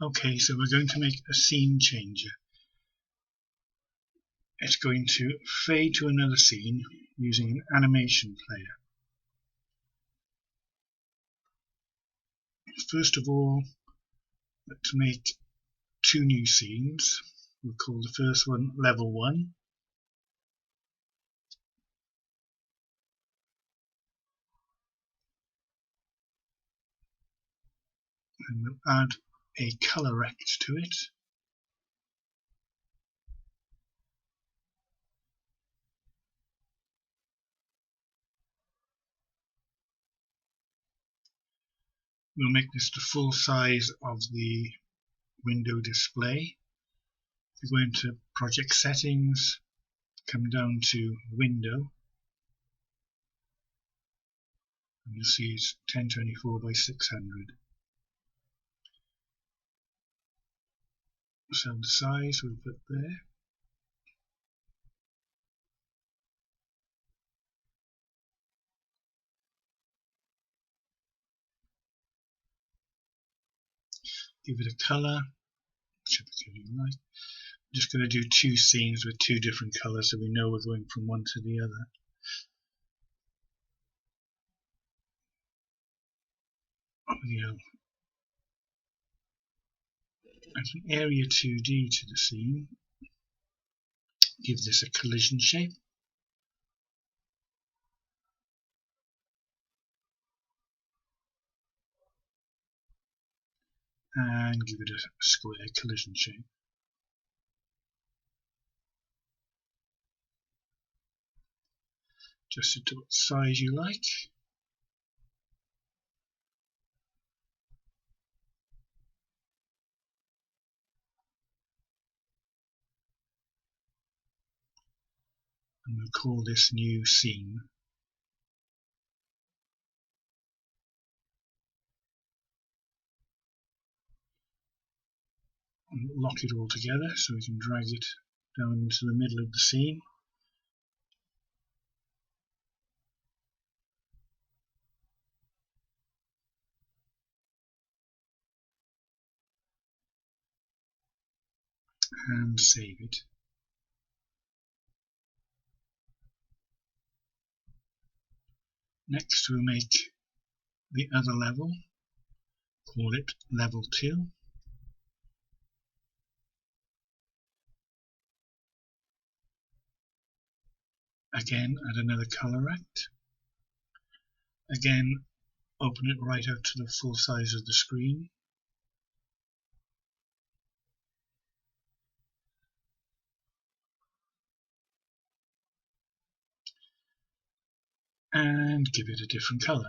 Okay, so we're going to make a scene changer. It's going to fade to another scene using an animation player. First of all, let's make two new scenes. We'll call the first one level 1. And we'll add a colorRect to it. We'll make this the full size of the window display. If you go into project settings, come down to window, and you'll see it's 1024 by 600. So the size we'll put there. Give it a color, whichever color you like. I'm just going to do two scenes with two different colors so we know we're going from one to the other. Add an area 2D to the scene. Give this a collision shape. And give it a square collision shape. Adjust it to what size you like. And we'll call this new scene. And lock it all together so we can drag it down into the middle of the scene. And save it. Next we'll make the other level, call it level 2. Again, add another colorRect. Again, open it right out to the full size of the screen. And give it a different color.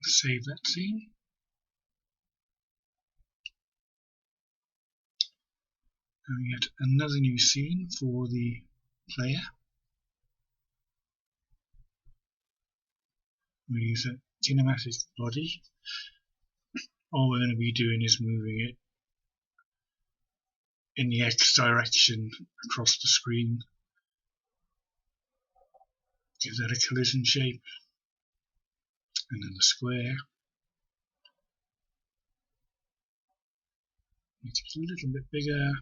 Save that scene. And we get another new scene for the player. We use a kinematic body. All we're going to be doing is moving it in the X direction across the screen. Give that a collision shape. And then the square. Make it a little bit bigger.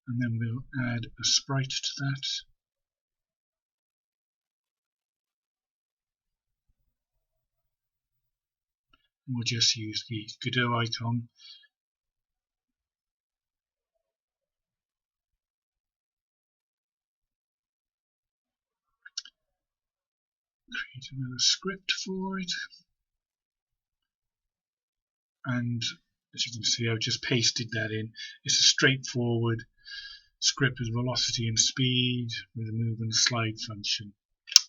And then we'll add a sprite to that. And we'll just use the godot icon. Create another script for it. And as you can see, I've just pasted that in. It's a straightforward script with velocity and speed with a move and slide function.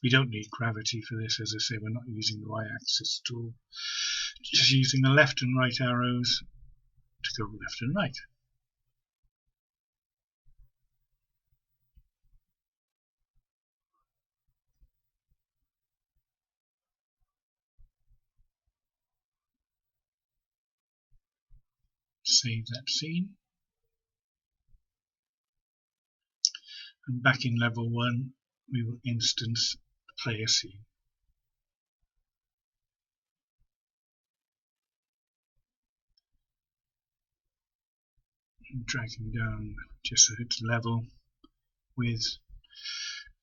We don't need gravity for this, as I say, we're not using the y-axis at all. Just using the left and right arrows to go left and right. Save that scene. And back in level 1, we will instance the player scene. And dragging down just so it's level with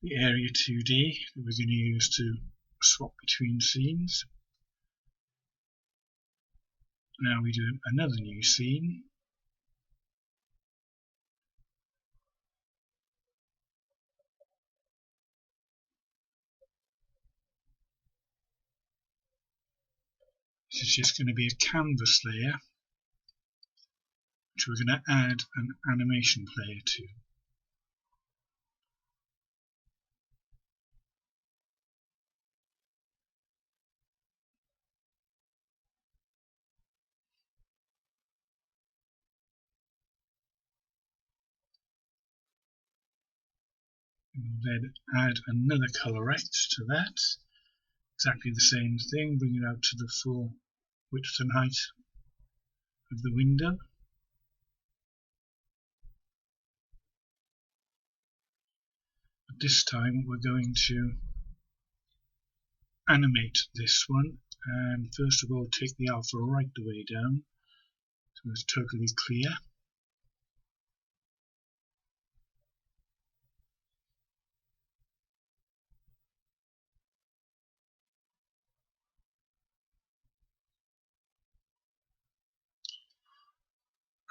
the area 2D that we're going to use to swap between scenes. Now we do another new scene. This is just going to be a canvas layer, which we're going to add an animation player to. We'll then add another colorRect to that. Exactly the same thing, bring it out to the full width and height of the window. But this time we're going to animate this one, and first of all take the alpha right the way down so it's totally clear.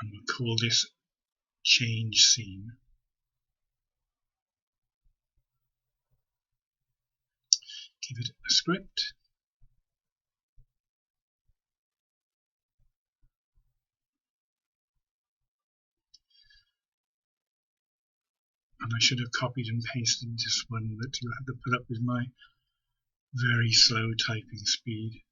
And we'll call this change scene. Give it a script. And I should have copied and pasted this one, but you'll have to put up with my very slow typing speed.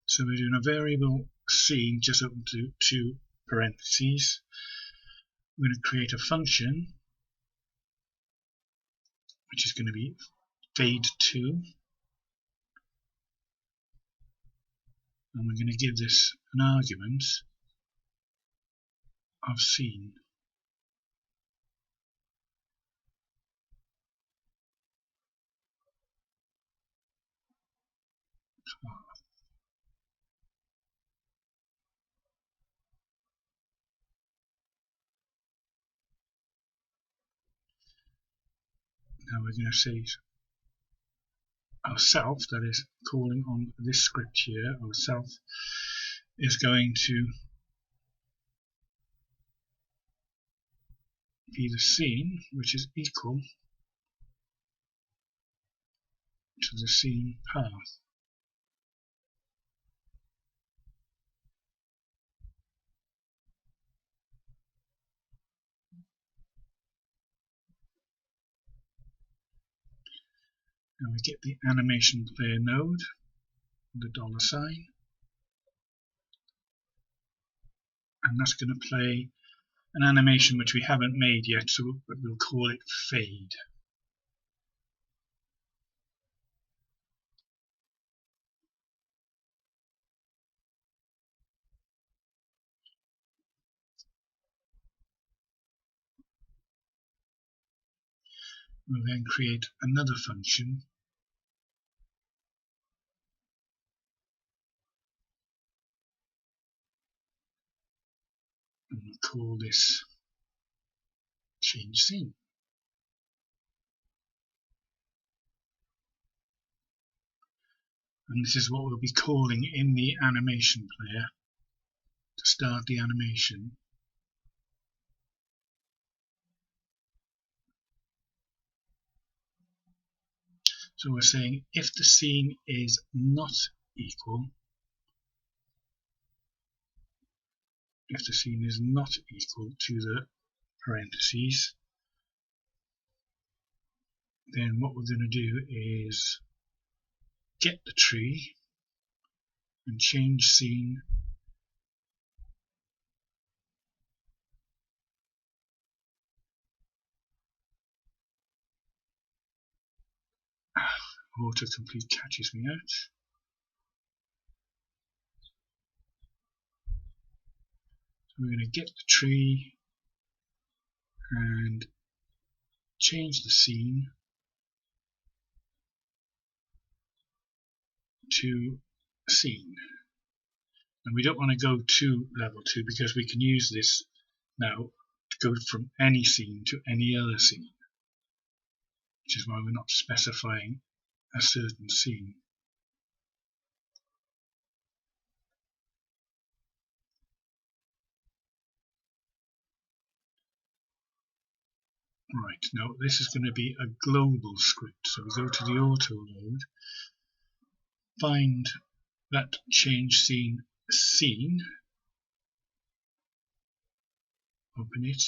So we're doing a variable scene just open to 2 parentheses. We're going to create a function which is going to be fade2, and we're going to give this an argument of scene. Now we're going to say ourself, that is calling on this script here, ourself is going to be the scene which is equal to the scene path. Now we get the animation player node, the $sign, and that's going to play an animation which we haven't made yet, but we'll call it fade. We'll then create another function and we'll call this change scene. And this is what we'll be calling in the animation player to start the animation. So we're saying if the scene is not equal, to the parentheses, then what we're going to do is get the tree and change scene autocomplete catches me out. So we're going to get the tree and change the scene to scene. And we don't want to go to level 2 because we can use this now to go from any scene to any other scene, which is why we're not specifying a certain scene. Right, now this is going to be a global script, so we go to the auto load, find that change scene, open it,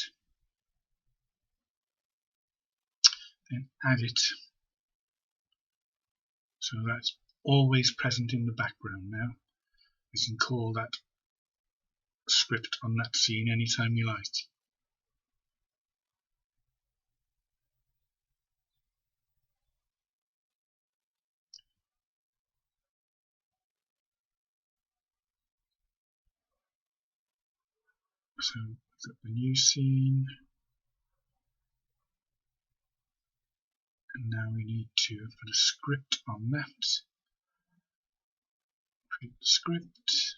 then add it, so that's always present in the background now. We can call that script on that scene anytime you like. So we've got the new scene, and now we need to put a script on that. Create the script.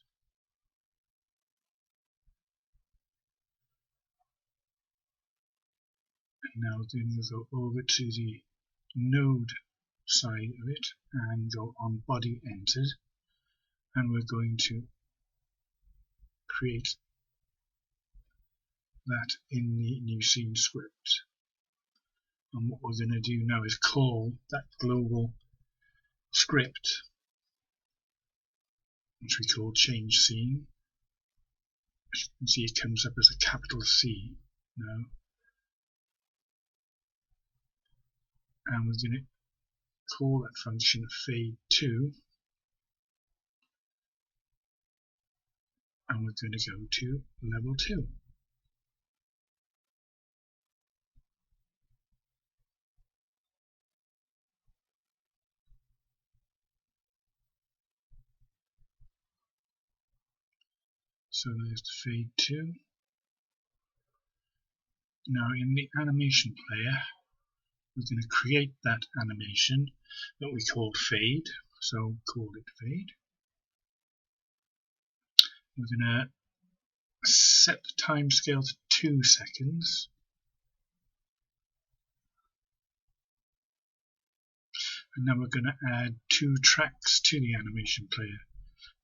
And now then we'll go over to the node side of it and go on body entered, and we're going to create that in the new scene script. And what we're going to do now is call that global script, which we call change scene. As you can see, it comes up as a capital C now, and we're going to call that function fade to, and we're going to go to level 2. So there's the fade to. Now in the animation player, we're going to create that animation that we called fade, so call it fade. We're going to set the time scale to 2 seconds. And now we're going to add 2 tracks to the animation player.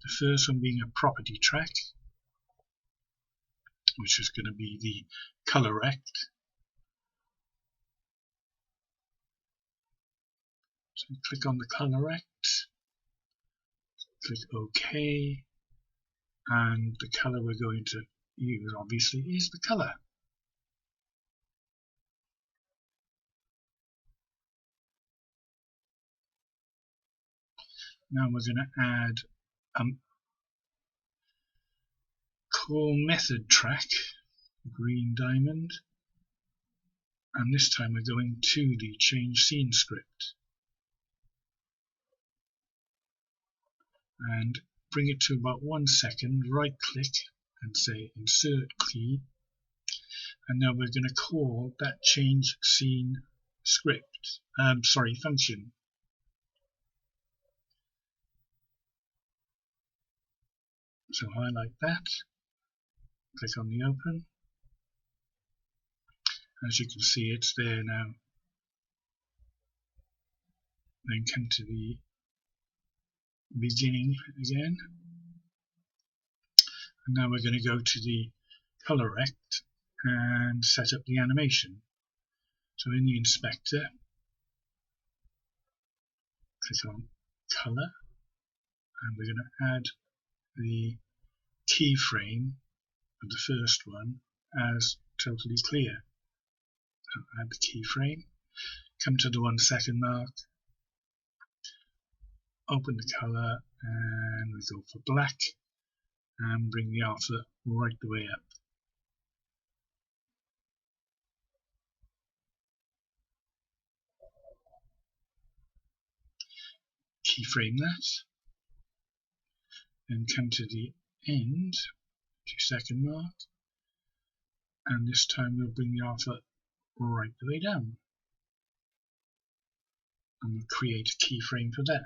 The first one being a property track, which is going to be the colorRect. So click on the colorRect, click OK, and the color we're going to use obviously is the color. Now we're going to add a call method track, green diamond, and this time we're going to the change scene script and bring it to about 1 second, right click and say insert key, and now we're going to call that change scene script, function. So highlight that, click on the open. As you can see, it's there now. Then come to the beginning again. And now we're going to go to the colorRect and set up the animation. So in the inspector, click on color, and we're going to add the keyframe of the first one as totally clear. So add the keyframe, come to the 1 second mark, open the color, and we go for black and bring the alpha right the way up. Keyframe that, then come to the end, 2 second mark, and this time we'll bring the alpha right the way down, and we'll create a keyframe for that.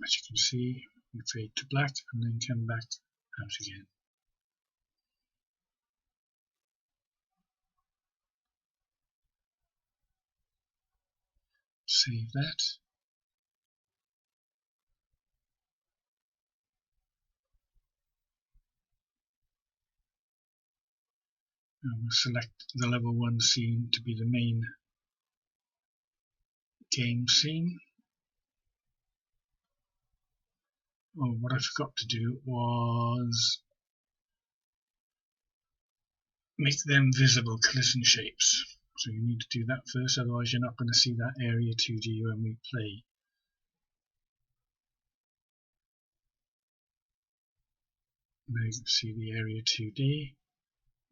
As you can see, we fade to black and then come back out again. Save that. And we'll select the level 1 scene to be the main game scene. Oh, what I forgot to do was make them visible collision shapes. So you need to do that first, otherwise you're not going to see that area 2D when we play. Now you can see the area 2D,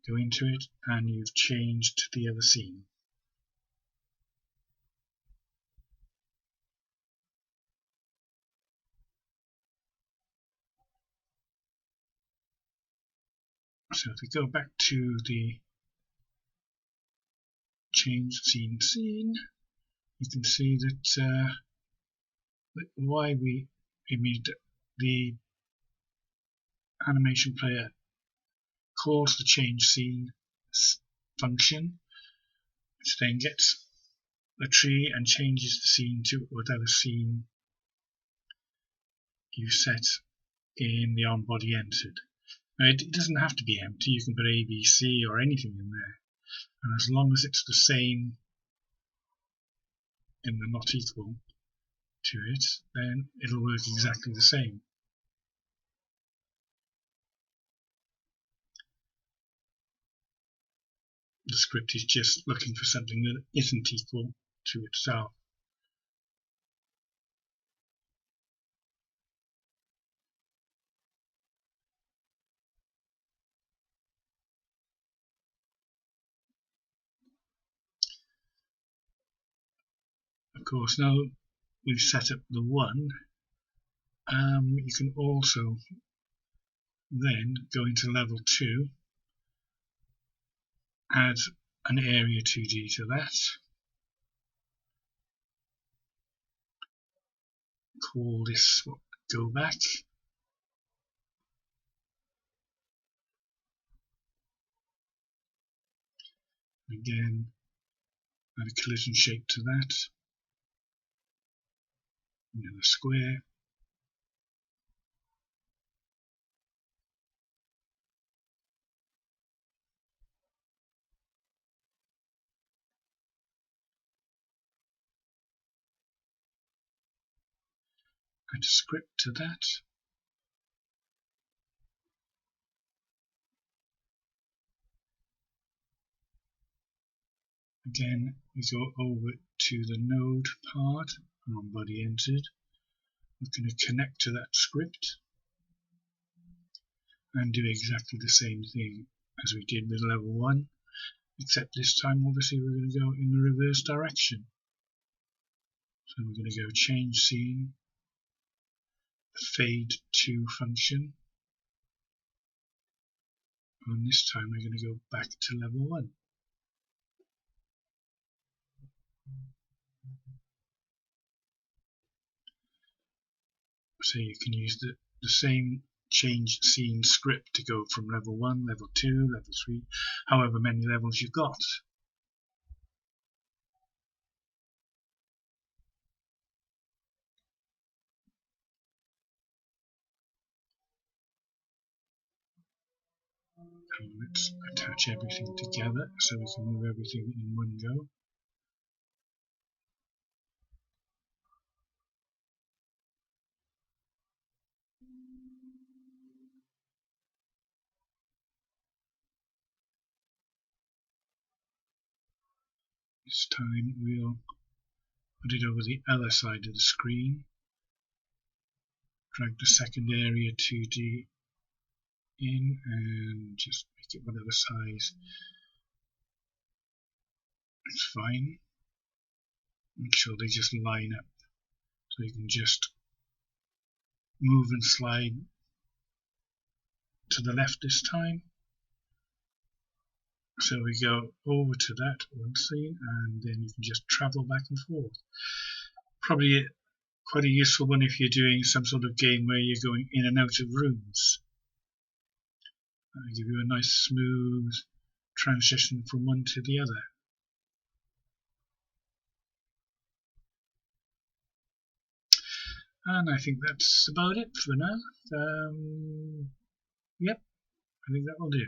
go into it, and you've changed to the other scene. So if we go back to the change scene, you can see that why we made the animation player calls the change scene function, which then gets the tree and changes the scene to whatever scene you set in the on-body entered. Now it doesn't have to be empty, you can put A, B, C or anything in there, and as long as it's the same in the not equal to it, then it'll work exactly the same. The script is just looking for something that isn't equal to itself. Of course, now we've set up the 1, you can also then go into level 2, add an area 2D to that, call this go back, again add a collision shape to that, another square, add a script to that, again we go over to the node part, on body entered, we're going to connect to that script and do exactly the same thing as we did with level 1, except this time obviously we're going to go in the reverse direction. So we're going to go change scene, fade to function, and this time we're going to go back to level 1. So you can use the same change scene script to go from level 1, level 2, level 3, however many levels you've got. And let's attach everything together so we can move everything in one go. This time we'll put it over the other side of the screen, drag the second area 2D in and just make it whatever size. It's fine. Make sure they just line up. So you can just move and slide to the left this time. So we go over to that one scene, and then you can just travel back and forth. Probably quite a useful one if you're doing some sort of game where you're going in and out of rooms. That'll give you a nice smooth transition from one to the other. And I think that's about it for now. Yep, I think that will do.